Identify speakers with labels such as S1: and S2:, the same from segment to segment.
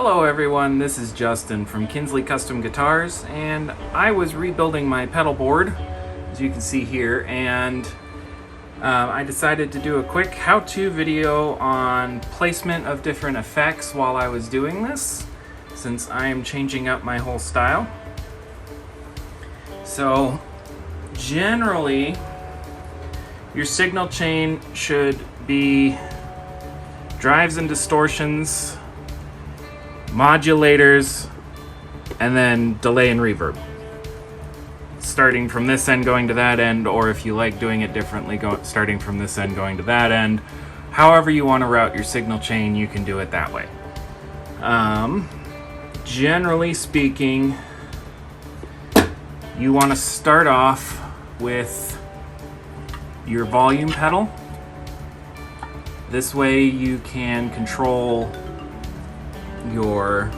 S1: Hello everyone, this is Justin from Kinsley Custom Guitars, and I was rebuilding my pedal board, as you can see here, and I decided to do a quick how-to video on placement of different effects while I was doing this, since I am changing up my whole style. So, generally, your signal chain should be drives and distortions, modulators, and then delay and reverb. Starting from this end going to that end, or if you like doing it differently, starting from this end going to that end. However you want to route your signal chain, you can do it that way. Generally speaking, you want to start off with your volume pedal. This way you can control your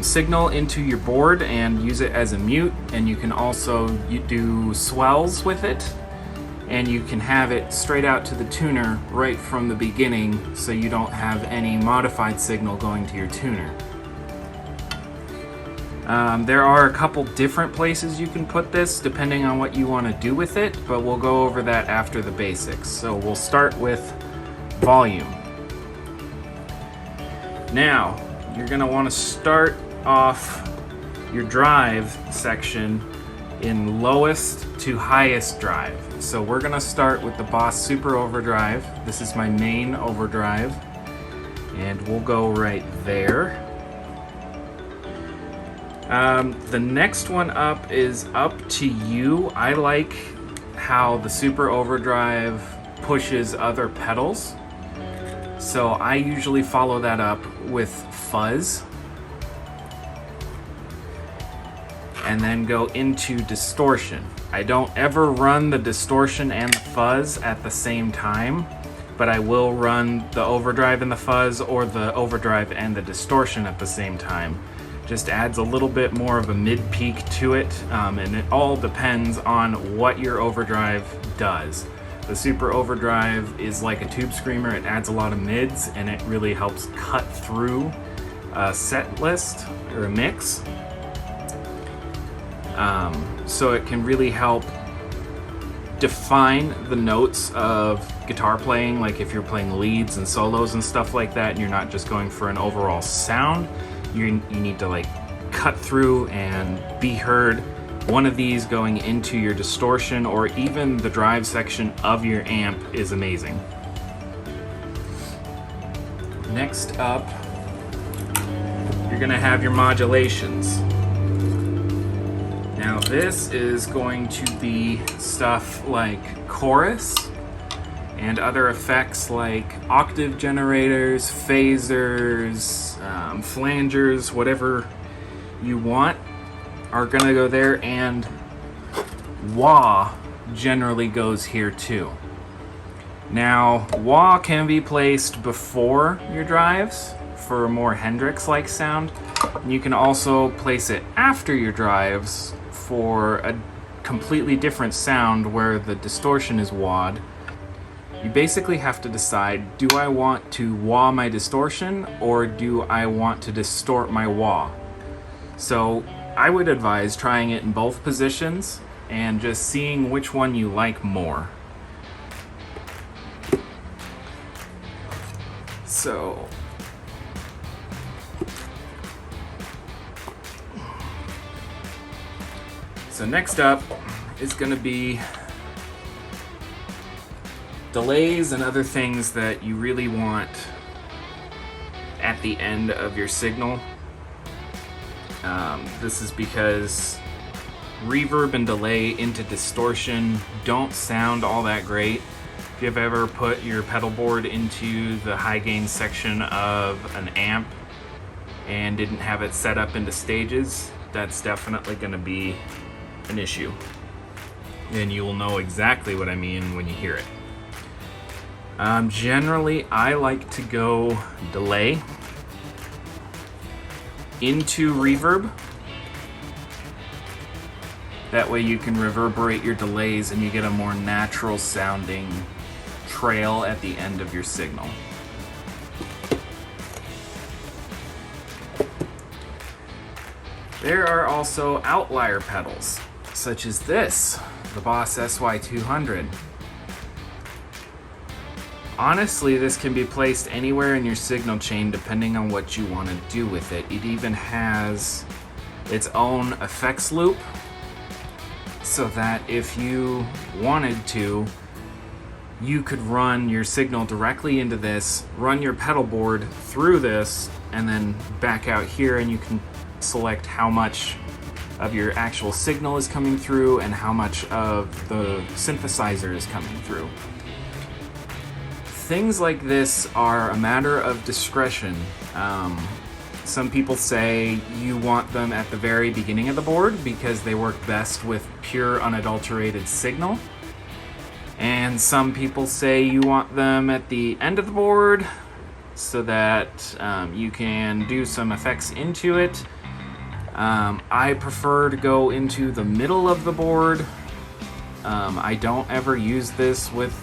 S1: signal into your board and use it as a mute, and you can also do swells with it, and you can have it straight out to the tuner right from the beginning, so you don't have any modified signal going to your tuner. There are a couple different places you can put this depending on what you want to do with it, but we'll go over that after the basics. So we'll start with volume. Now, you're going to want to start off your drive section in lowest to highest drive. So we're going to start with the Boss Super Overdrive. This is my main overdrive, and we'll go right there. The next one up is up to you. I like how the Super Overdrive pushes other pedals. So I usually follow that up with fuzz, and then go into distortion. I don't ever run the distortion and the fuzz at the same time, but I will run the overdrive and the fuzz, or the overdrive and the distortion at the same time. Just adds a little bit more of a mid-peak to it, and it all depends on what your overdrive does. The Super Overdrive is like a tube screamer. It adds a lot of mids, and it really helps cut through a set list or a mix. So it can really help define the notes of guitar playing, like if you're playing leads and solos and stuff like that, and you're not just going for an overall sound. You need to like cut through and be heard. One of these going into your distortion or even the drive section of your amp is amazing. Next up, you're gonna have your modulations. Now this is going to be stuff like chorus and other effects like octave generators, phasers, flangers, whatever you want are gonna go there, and wah generally goes here too. Now, wah can be placed before your drives for a more Hendrix-like sound. You can also place it after your drives for a completely different sound where the distortion is wah'd. You basically have to decide, do I want to wah my distortion, or do I want to distort my wah? So I would advise trying it in both positions and just seeing which one you like more. So next up is going to be delays and other things that you really want at the end of your signal. This is because reverb and delay into distortion don't sound all that great. If you've ever put your pedal board into the high gain section of an amp and didn't have it set up into stages, that's definitely going to be an issue. And you will know exactly what I mean when you hear it. Generally, I like to go delay into reverb. That way you can reverberate your delays and you get a more natural sounding trail at the end of your signal. There are also outlier pedals, such as this, the Boss SY200. Honestly, this can be placed anywhere in your signal chain depending on what you want to do with it. It even has its own effects loop, so that if you wanted to, you could run your signal directly into this, run your pedal board through this, and then back out here, and you can select how much of your actual signal is coming through and how much of the synthesizer is coming through. Things like this are a matter of discretion. Some people say you want them at the very beginning of the board because they work best with pure unadulterated signal. And some people say you want them at the end of the board so that you can do some effects into it. I prefer to go into the middle of the board. I don't ever use this with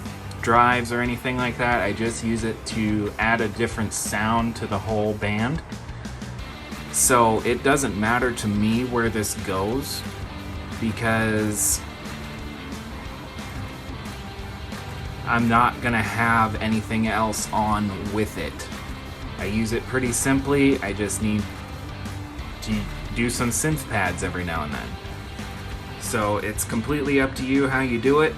S1: drives or anything like that. I just use it to add a different sound to the whole band. So it doesn't matter to me where this goes, because I'm not gonna have anything else on with it. I use it pretty simply. I just need to do some synth pads every now and then. So it's completely up to you how you do it.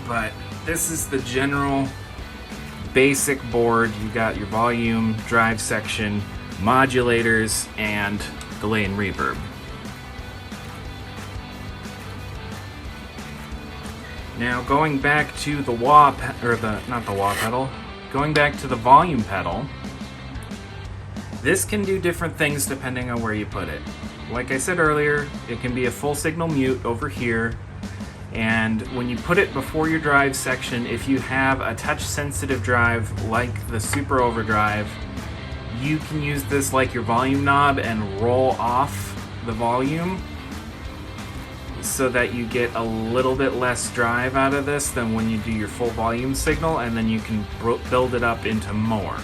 S1: But this is the general basic board. You got your volume, drive section, modulators, and delay and reverb. Now going back to the going back to the volume pedal, this can do different things depending on where you put it. Like I said earlier, it can be a full signal mute over here. And when you put it before your drive section, if you have a touch-sensitive drive like the Super Overdrive, you can use this like your volume knob and roll off the volume so that you get a little bit less drive out of this than when you do your full volume signal, and then you can build it up into more.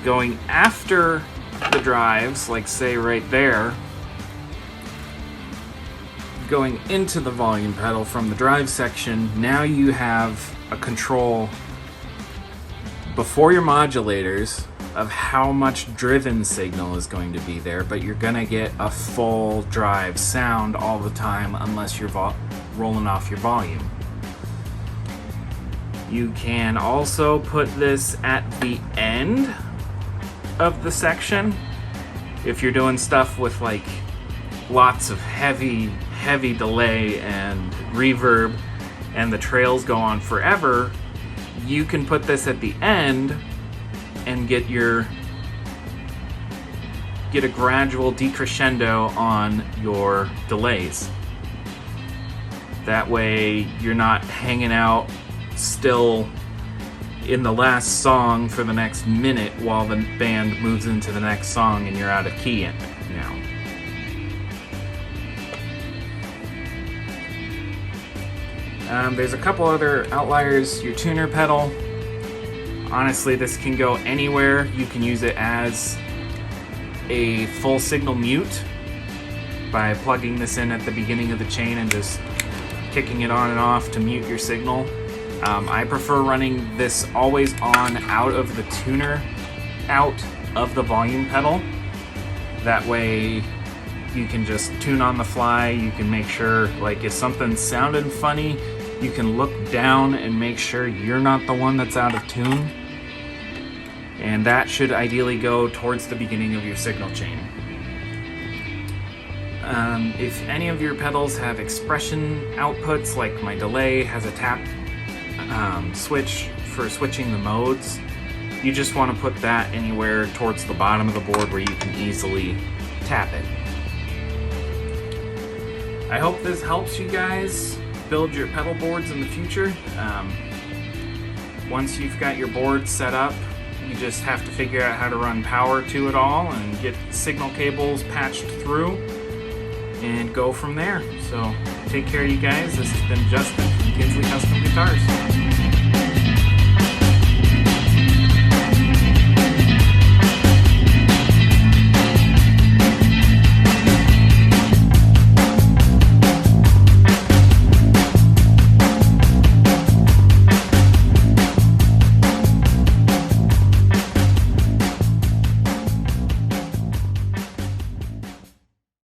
S1: Going after the drives, like say right there, going into the volume pedal from the drive section, now you have a control before your modulators of how much driven signal is going to be there, but you're gonna get a full drive sound all the time unless you're rolling off your volume. You can also put this at the end of the section if you're doing stuff with like lots of heavy delay and reverb and the trails go on forever. You can put this at the end and get a gradual decrescendo on your delays. That way you're not hanging out still in the last song for the next minute while the band moves into the next song and you're out of key now. There's a couple other outliers. Your tuner pedal. Honestly, this can go anywhere. You can use it as a full signal mute by plugging this in at the beginning of the chain and just kicking it on and off to mute your signal. I prefer running this always on out of the tuner, out of the volume pedal. That way you can just tune on the fly. You can make sure, like, if something's sounding funny, you can look down and make sure you're not the one that's out of tune. And that should ideally go towards the beginning of your signal chain. If any of your pedals have expression outputs, like my delay has a tap switch for switching the modes, you just want to put that anywhere towards the bottom of the board where you can easily tap it. I hope this helps you guys build your pedal boards in the future. Once you've got your board set up, you just have to figure out how to run power to it all and get signal cables patched through and go from there. So take care, you guys. This has been Justin from Kinsley Custom Guitars.